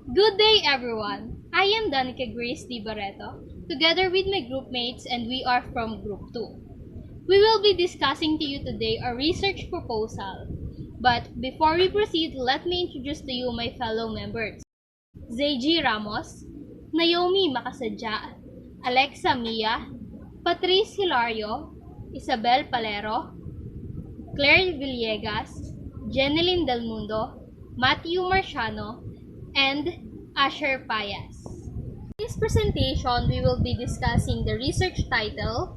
Good day, everyone. I am Danica Grace Di Barreto, together with my group mates, and we are from Group 2. We will be discussing to you today a research proposal. But before we proceed, let me introduce to you my fellow members. Zeji Ramos, Naomi Makasadja, Alexa Mia, Patrice Hilario, Isabel Palero, Claire Villegas, Jeneline Del Mundo, Matthew Marciano, and Asher Payas. In this presentation, we will be discussing the research title,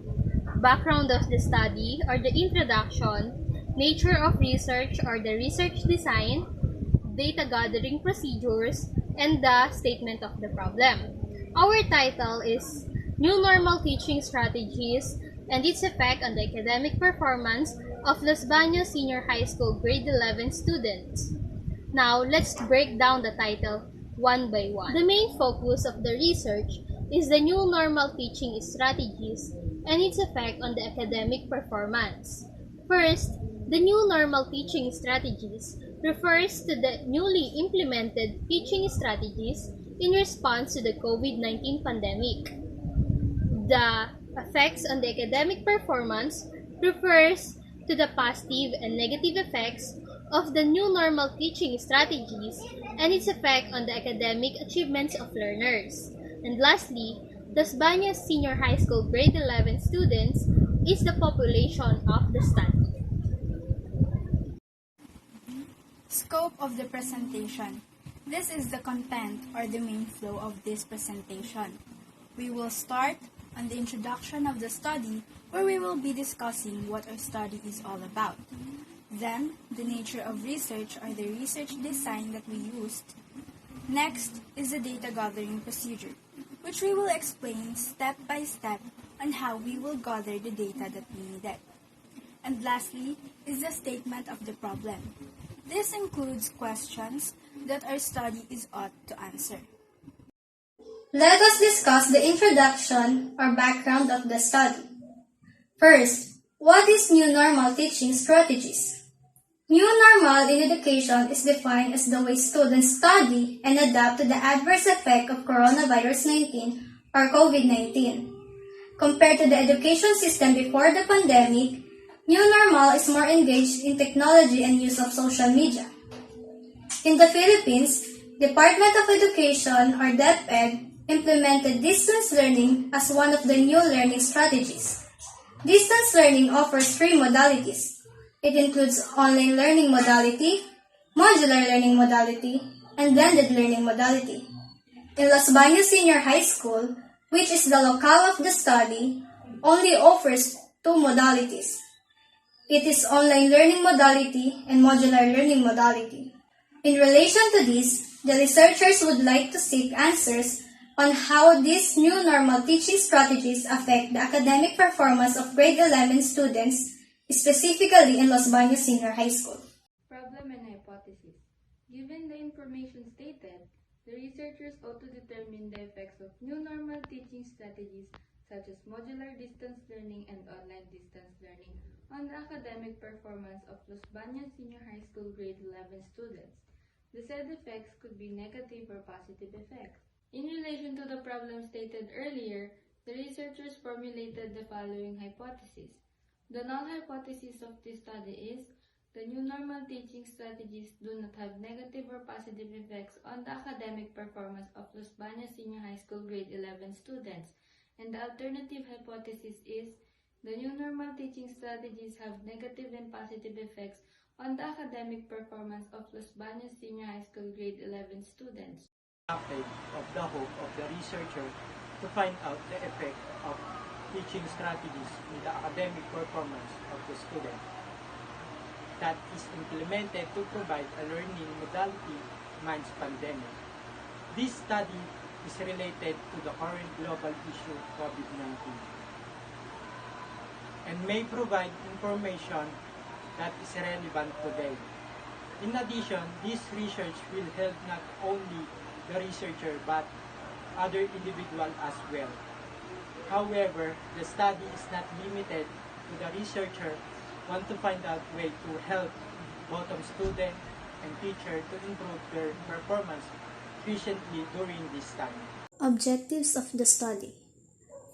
background of the study or the introduction, nature of research or the research design, data gathering procedures, and the statement of the problem. Our title is New Normal Teaching Strategies and its effect on the academic performance of Los Baños Senior High School Grade 11 students. Now, let's break down the title one by one. The main focus of the research is the new normal teaching strategies and its effect on the academic performance. First, the new normal teaching strategies refers to the newly implemented teaching strategies in response to the COVID-19 pandemic. The effects on the academic performance refers to the positive and negative effects of the new normal teaching strategies and its effect on the academic achievements of learners. And lastly, Las Bañas Senior High School Grade 11 students is the population of the study. Scope of the presentation. This is the content or the main flow of this presentation. We will start on the introduction of the study, where we will be discussing what our study is all about. Then, the nature of research or the research design that we used. Next is the data gathering procedure, which we will explain step by step on how we will gather the data that we needed. And lastly is the statement of the problem. This includes questions that our study is ought to answer. Let us discuss the introduction or background of the study. First, what is new normal teaching strategies? New normal in education is defined as the way students study and adapt to the adverse effect of coronavirus 19 or COVID-19. Compared to the education system before the pandemic, new normal is more engaged in technology and use of social media. In the Philippines, Department of Education or DepEd implemented distance learning as one of the new learning strategies. Distance learning offers three modalities. It includes online learning modality, modular learning modality, and blended learning modality. In Los Baños Senior High School, which is the locale of the study, only offers two modalities. It is online learning modality and modular learning modality. In relation to this, the researchers would like to seek answers on how these new normal teaching strategies affect the academic performance of grade 11 students, specifically in Los Baños Senior High School. Problem and hypothesis. Given the information stated, the researchers ought to determine the effects of new normal teaching strategies such as modular distance learning and online distance learning on the academic performance of Los Baños Senior High School grade 11 students. The said effects could be negative or positive effects. In relation to the problem stated earlier, the researchers formulated the following hypothesis. The null hypothesis of this study is the new normal teaching strategies do not have negative or positive effects on the academic performance of Los Baños Senior High School grade 11 students, and the alternative hypothesis is the new normal teaching strategies have negative and positive effects on the academic performance of Los Baños Senior High School grade 11 students. Of the hope of the researcher to find out the effect of teaching strategies in the academic performance of the student that is implemented to provide a learning modality minus pandemic. This study is related to the current global issue COVID-19 and may provide information that is relevant today. In addition, this research will help not only the researcher but other individuals as well. However, the study is not limited to the researcher want to find out way to help both of student and teacher to improve their performance efficiently during this time. Objectives of the study.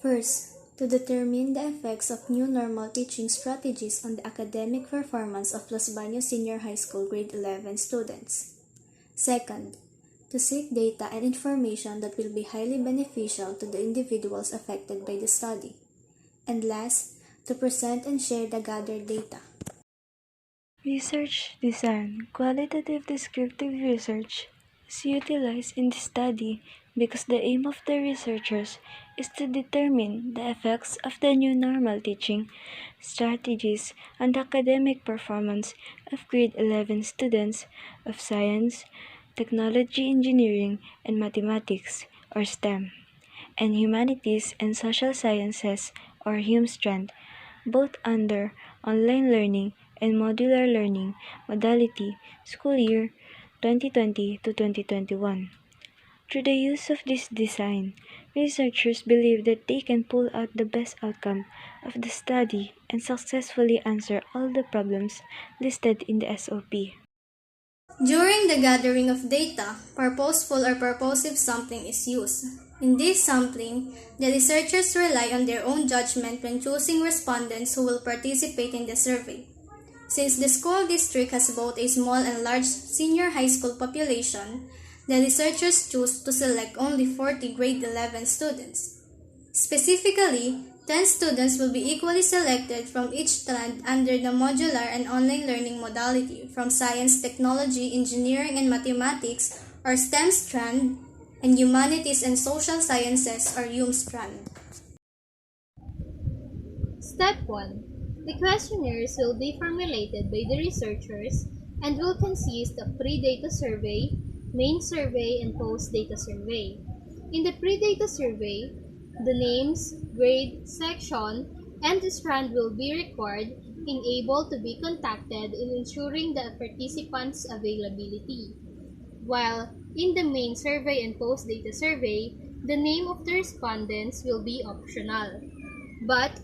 First, to determine the effects of new normal teaching strategies on the academic performance of Los Baños Senior High School Grade 11 students. Second, to seek data and information that will be highly beneficial to the individuals affected by the study. And last, to present and share the gathered data. Research design. Qualitative descriptive research is utilized in this study because the aim of the researchers is to determine the effects of the new normal teaching strategies on the academic performance of grade 11 students of science, technology, engineering, and mathematics, or STEM, and humanities and social sciences, or HUMSTRAND, both under online learning and modular learning modality school year 2020 to 2021. Through the use of this design, researchers believe that they can pull out the best outcome of the study and successfully answer all the problems listed in the SOP. During the gathering of data, purposeful or purposive sampling is used. In this sampling, the researchers rely on their own judgment when choosing respondents who will participate in the survey. Since the school district has both a small and large senior high school population, the researchers choose to select only 40 grade 11 students. Specifically, 10 students will be equally selected from each strand under the modular and online learning modality from science, technology, engineering, and mathematics, or STEM strand, and humanities and social sciences, or HUM strand. Step 1. The questionnaires will be formulated by the researchers and will consist of pre-data survey, main survey, and post-data survey. In the pre-data survey, the names, grade, section, and strand will be required and able to be contacted in ensuring the participants' availability. While in the main survey and post-data survey, the name of the respondents will be optional. But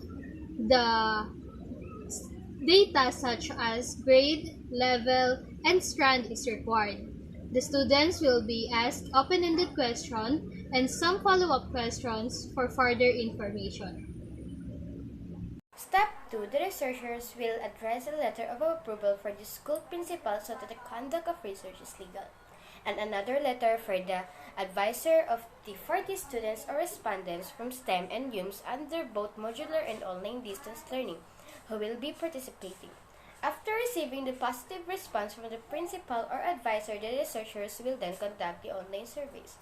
the data such as grade, level, and strand is required. The students will be asked open-ended questions and some follow-up questions for further information. Step 2. The researchers will address a letter of approval for the school principal so that the conduct of research is legal, and another letter for the advisor of the 40 students or respondents from STEM and HUMS under both modular and online distance learning who will be participating. After receiving the positive response from the principal or advisor, the researchers will then conduct the online surveys.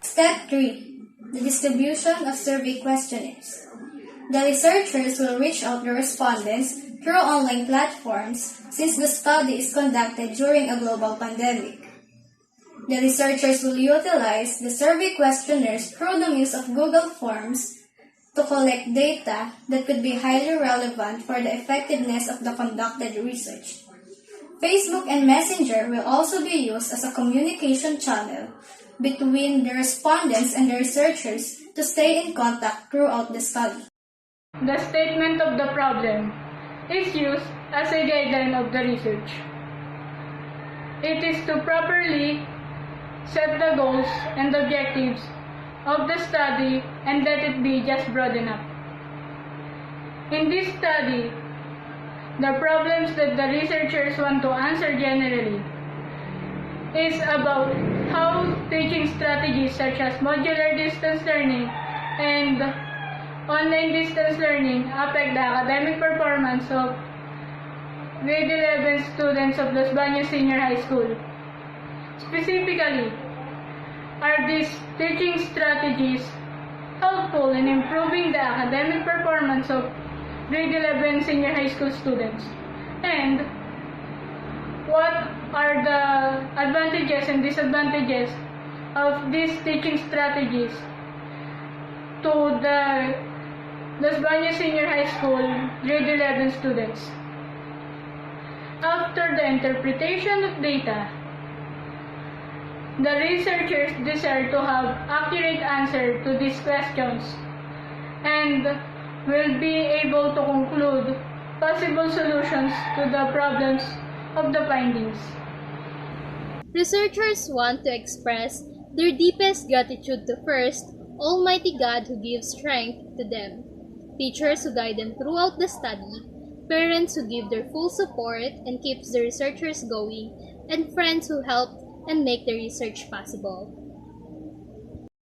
Step 3. The distribution of survey questionnaires. The researchers will reach out to respondents through online platforms since the study is conducted during a global pandemic. The researchers will utilize the survey questionnaires through the use of Google Forms to collect data that could be highly relevant for the effectiveness of the conducted research. Facebook and Messenger will also be used as a communication channel between the respondents and the researchers to stay in contact throughout the study. The statement of the problem is used as a guideline of the research. It is to properly set the goals and objectives of the study and let it be just broad enough. In this study, the problems that the researchers want to answer generally is about how teaching strategies such as modular distance learning and online distance learning affect the academic performance of grade 11 students of Los Baños Senior High School. Specifically, are these teaching strategies helpful in improving the academic performance of grade 11 senior high school students? And what are the advantages and disadvantages of these teaching strategies to the Los Baños Senior High School grade 11 students? After the interpretation of data, the researchers desire to have accurate answer to these questions and will be able to conclude possible solutions to the problems of the findings. Researchers want to express their deepest gratitude to first, Almighty God who gives strength to them, teachers who guide them throughout the study, parents who give their full support and keeps the researchers going, and friends who help and make the research possible.